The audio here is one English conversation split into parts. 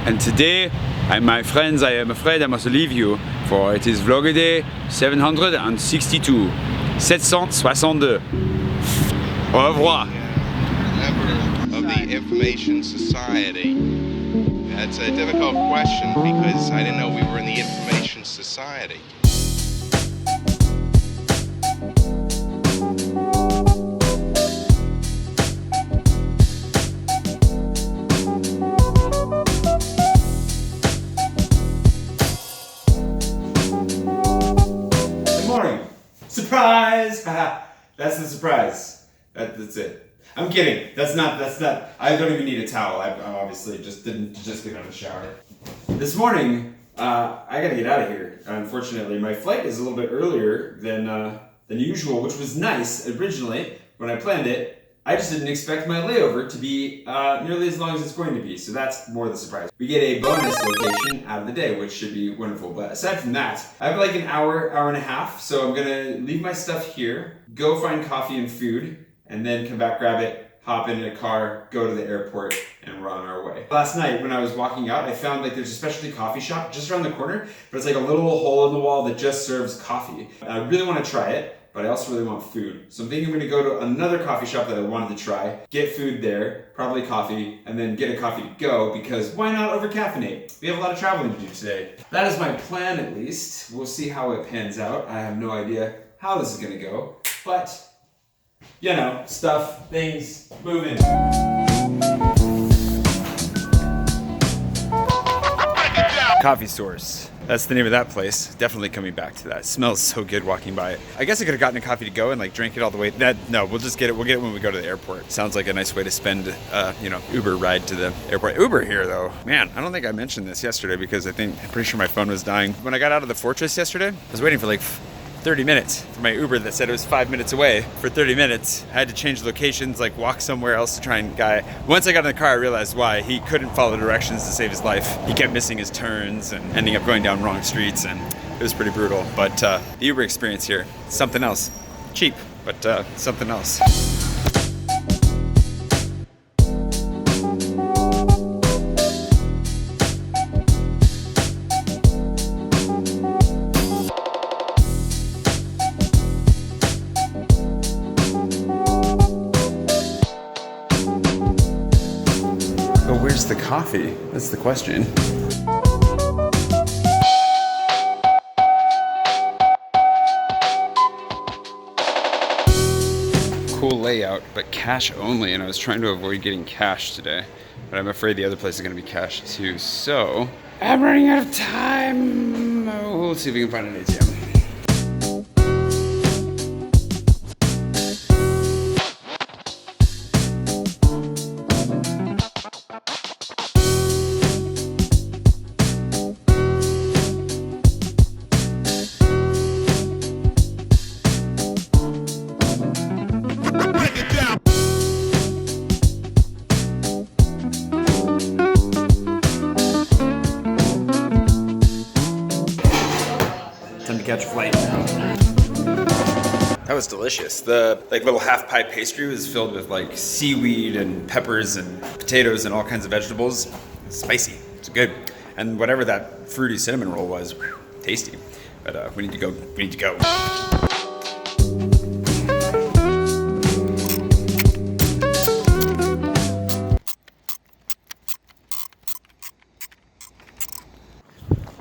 And today, my friends, I am afraid I must leave you, for it is vlog day 762. 762. Au revoir. Member of the Information Society. That's a difficult question because I didn't know we were in the Information Society. Surprise! That's the surprise. That's it. I'm kidding. That's not. I don't even need a towel. I obviously just didn't get out of the shower. This morning, I gotta get out of here. Unfortunately, my flight is a little bit earlier than usual, which was nice originally when I planned it. I just didn't expect my layover to be nearly as long as it's going to be, so that's more the surprise. We get a bonus location out of the day, which should be wonderful. But aside from that, I have like an hour and a half, so I'm gonna leave my stuff here, go find coffee and food, and then come back, grab it, hop in a car, go to the airport, and we're on our way. Last night when I was walking out, I found like there's a specialty coffee shop just around the corner, but it's like a little hole in the wall that just serves coffee. I really want to try it, but I also really want food. So I'm thinking I'm gonna go to another coffee shop that I wanted to try, get food there, probably coffee, and then get a coffee to go, because why not over-caffeinate? We have a lot of traveling to do today. That is my plan, at least. We'll see how it pans out. I have no idea how this is gonna go, but you know, stuff, things, moving. Coffee Source. That's the name of that place. Definitely coming back to that. It smells so good walking by it. I guess I could have gotten a coffee to go and like drink it all the way. No, we'll just get it. We'll get it when we go to the airport. Sounds like a nice way to spend, Uber ride to the airport. Uber here though, man, I don't think I mentioned this yesterday because I'm pretty sure my phone was dying. When I got out of the Fortress yesterday, I was waiting for like 30 minutes for my Uber that said it was 5 minutes away. For 30 minutes, I had to change locations, like walk somewhere else to try and Once I got in the car, I realized why. He couldn't follow directions to save his life. He kept missing his turns and ending up going down wrong streets, and it was pretty brutal. But the Uber experience here, something else. Cheap, but something else. Where's the coffee? That's the question. Cool layout, but cash only, and I was trying to avoid getting cash today, but I'm afraid the other place is gonna be cash too, so I'm running out of time. We'll see if we can find an ATM. Catch a flight. That was delicious. The little half pie pastry was filled with like seaweed and peppers and potatoes and all kinds of vegetables. It's spicy. It's good. And whatever that fruity cinnamon roll was, tasty. But we need to go. We need to go.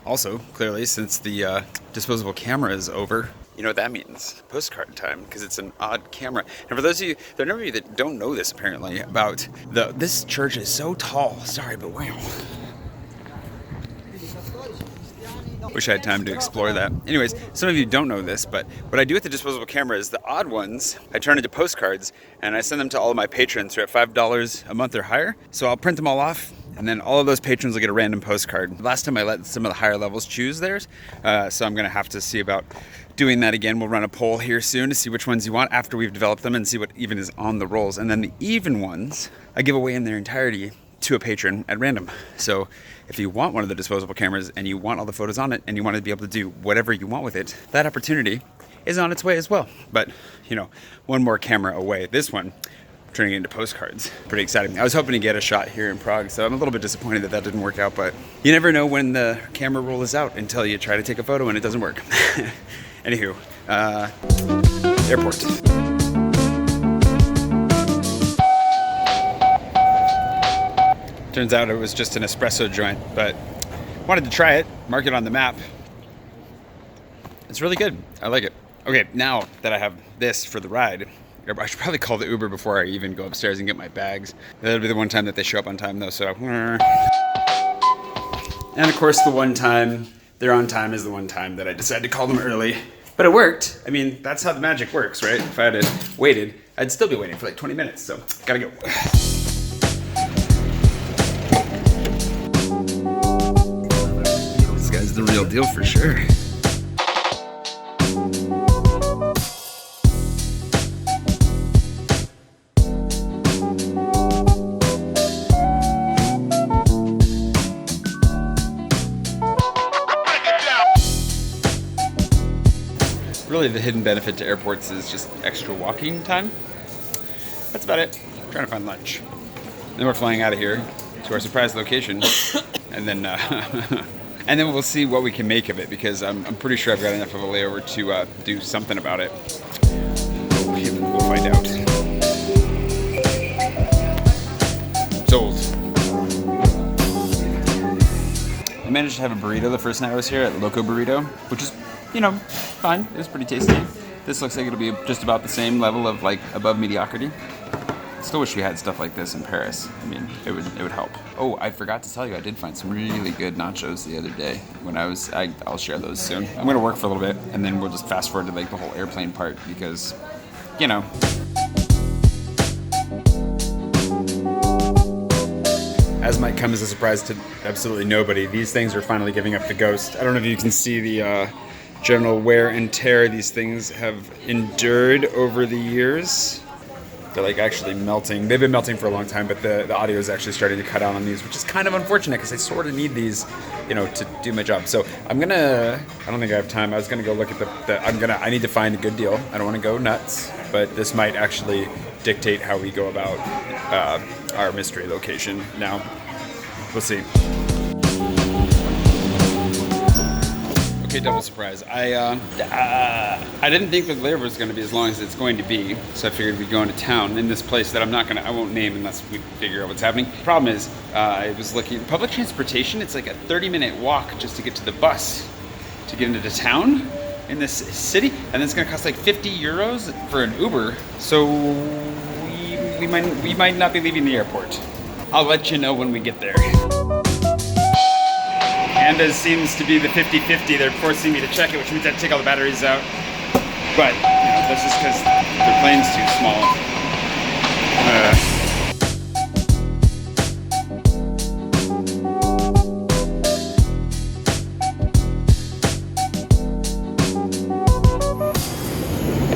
Also, clearly, since the disposable camera is over, you know what that means? Postcard time, because it's an odd camera. And for those of you, there are a number of you that don't know this apparently, about this church is so tall. Sorry, but wow. Wish I had time to explore that. Anyways, some of you don't know this, but what I do with the disposable camera is the odd ones, I turn into postcards, and I send them to all of my patrons who are at $5 a month or higher. So I'll print them all off, and then all of those patrons will get a random postcard. Last time I let some of the higher levels choose theirs, so I'm gonna have to see about doing that again. We'll run a poll here soon to see which ones you want after we've developed them and see what even is on the rolls. And then the even ones, I give away in their entirety to a patron at random. So if you want one of the disposable cameras and you want all the photos on it and you want to be able to do whatever you want with it, that opportunity is on its way as well. But, you know, one more camera away. This one, turning it into postcards. Pretty exciting. I was hoping to get a shot here in Prague, so I'm a little bit disappointed that that didn't work out, but you never know when the camera roll is out until you try to take a photo and it doesn't work. Anywho, airport. Turns out it was just an espresso joint, but wanted to try it, mark it on the map. It's really good. I like it. Okay, now that I have this for the ride, I should probably call the Uber before I even go upstairs and get my bags. That'll be the one time that they show up on time though, so. And of course the one time they're on time is the one time that I decided to call them early. But it worked. I mean, that's how the magic works, right? If I had waited, I'd still be waiting for like 20 minutes, so gotta go. This guy's the real deal for sure. Really, the hidden benefit to airports is just extra walking time. That's about it. I'm trying to find lunch. Then we're flying out of here to our surprise location, and then we'll see what we can make of it, because I'm pretty sure I've got enough of a layover to do something about it. We'll find out. Sold. I managed to have a burrito the first night I was here at Loco Burrito, which is, you know, fine. It was pretty tasty. This looks like it'll be just about the same level of like above mediocrity. Still wish we had stuff like this in Paris. I mean, it would help. Oh, I forgot to tell you, I did find some really good nachos the other day when I'll share those soon. I'm gonna work for a little bit and then we'll just fast forward to like the whole airplane part because, you know. As might come as a surprise to absolutely nobody, these things are finally giving up the ghost. I don't know if you can see the general wear and tear these things have endured over the years. They're like actually melting. They've been melting for a long time, but the audio is actually starting to cut out on these, which is kind of unfortunate because I sort of need these, you know, to do my job. So I don't think I have time. I was gonna go look at I need to find a good deal. I don't want to go nuts, but this might actually dictate how we go about our mystery location. Now, we'll see. Okay, double surprise. I didn't think the layover was going to be as long as it's going to be, so I figured we'd go into town in this place that I won't name unless we figure out what's happening. The problem is, I was looking, public transportation, it's like a 30-minute walk just to get to the bus to get into the town in this city, and then it's going to cost like 50 euros for an Uber, so we might not be leaving the airport. I'll let you know when we get there. And as seems to be the 50-50, they're forcing me to check it, which means I have to take all the batteries out. But, you know, that's just because the plane's too small.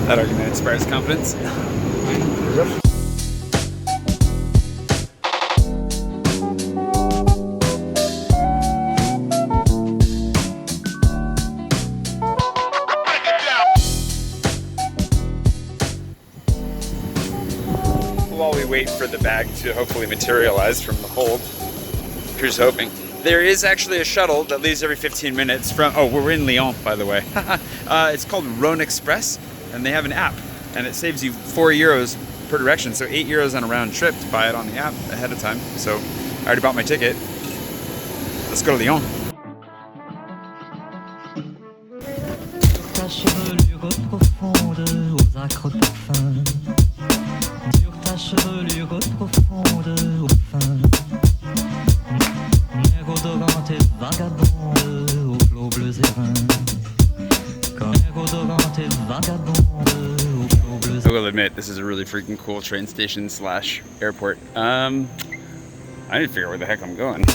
That argument inspires confidence. While we wait for the bag to hopefully materialize from the hold, here's hoping. There is actually a shuttle that leaves every 15 minutes from, we're in Lyon, by the way. It's called Rhone Express, and they have an app, and it saves you 4 euros per direction, so 8 euros on a round trip to buy it on the app ahead of time. So I already bought my ticket. Let's go to Lyon. I will admit, this is a really freaking cool train station / airport. I need to figure out where the heck I'm going.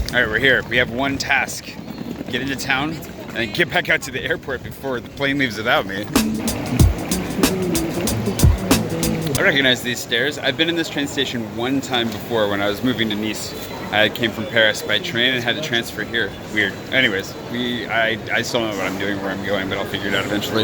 All right, we're here. We have one task. Get into town and get back out to the airport before the plane leaves without me. I recognize these stairs. I've been in this train station one time before when I was moving to Nice. I came from Paris by train and had to transfer here. Weird. Anyways, I still don't know what I'm doing, where I'm going, but I'll figure it out eventually.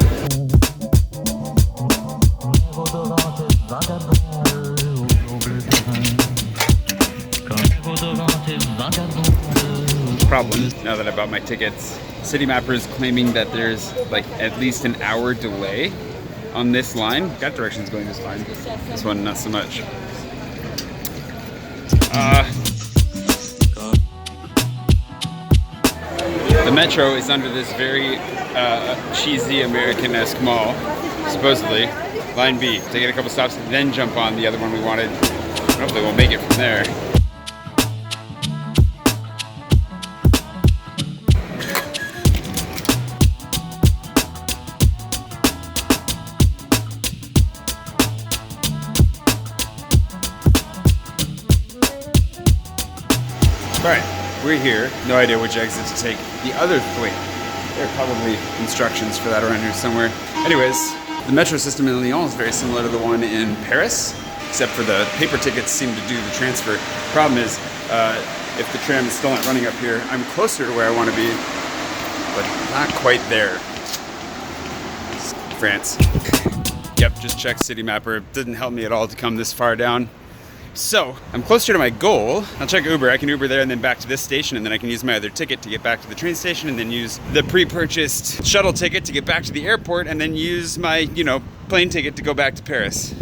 Problem, now that I bought my tickets, City Mapper is claiming that there's like at least an hour delay on this line. That direction's going just fine. This one, not so much. The metro is under this very cheesy American-esque mall, supposedly. Line B. Take it a couple stops, then jump on the other one we wanted. Hopefully we'll make it from there. Alright, we're here. No idea which exit to take. The other, wait, there are probably instructions for that around here somewhere. Anyways, the metro system in Lyon is very similar to the one in Paris, except for the paper tickets seem to do the transfer. Problem is, if the tram is still not running up here, I'm closer to where I want to be, but not quite there. France. Yep, just checked City Mapper. It didn't help me at all to come this far down. So, I'm closer to my goal. I'll check Uber. I can Uber there and then back to this station, and then I can use my other ticket to get back to the train station, and then use the pre-purchased shuttle ticket to get back to the airport, and then use my, plane ticket to go back to Paris.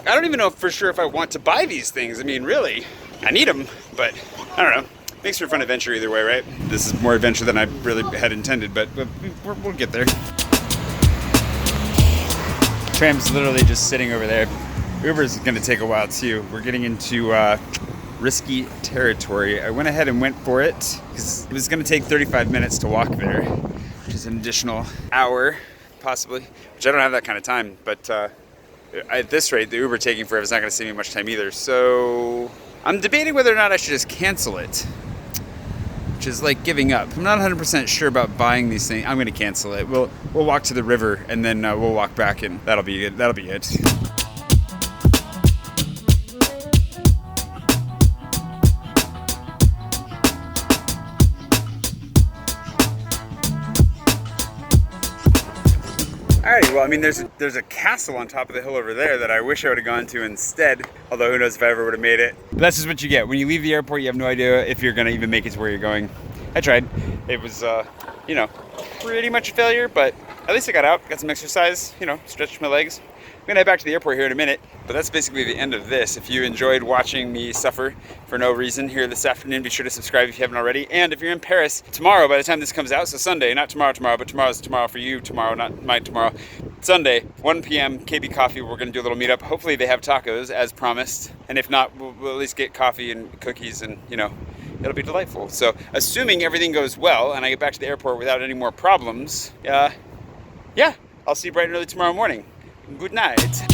I don't even know for sure if I want to buy these things. I mean, really, I need them, but I don't know. Makes for a fun adventure either way, right? This is more adventure than I really had intended, but we'll get there. Tram's literally just sitting over there. Uber's gonna take a while too. We're getting into risky territory. I went ahead and went for it because it was gonna take 35 minutes to walk there, which is an additional hour, possibly, which I don't have that kind of time. But at this rate, the Uber taking forever is not gonna save me much time either. So I'm debating whether or not I should just cancel it, which is like giving up. I'm not 100% sure about buying these things. I'm gonna cancel it. We'll walk to the river and then we'll walk back, and that'll be it. That'll be it. Alrighty, well, I mean, there's a castle on top of the hill over there that I wish I would have gone to instead, although who knows if I ever would have made it. But that's just what you get. When you leave the airport, you have no idea if you're going to even make it to where you're going. I tried. It was, pretty much a failure, but at least I got out, got some exercise, stretched my legs. I'm gonna head back to the airport here in a minute, but that's basically the end of this. If you enjoyed watching me suffer for no reason here this afternoon, be sure to subscribe if you haven't already. And if you're in Paris tomorrow, by the time this comes out, so Sunday, not tomorrow, but tomorrow's tomorrow for you, tomorrow, not my tomorrow. Sunday, 1 p.m., KB Coffee, we're gonna do a little meetup. Hopefully they have tacos, as promised. And if not, we'll at least get coffee and cookies, and it'll be delightful. So assuming everything goes well and I get back to the airport without any more problems, yeah, I'll see you bright and early tomorrow morning. Good night.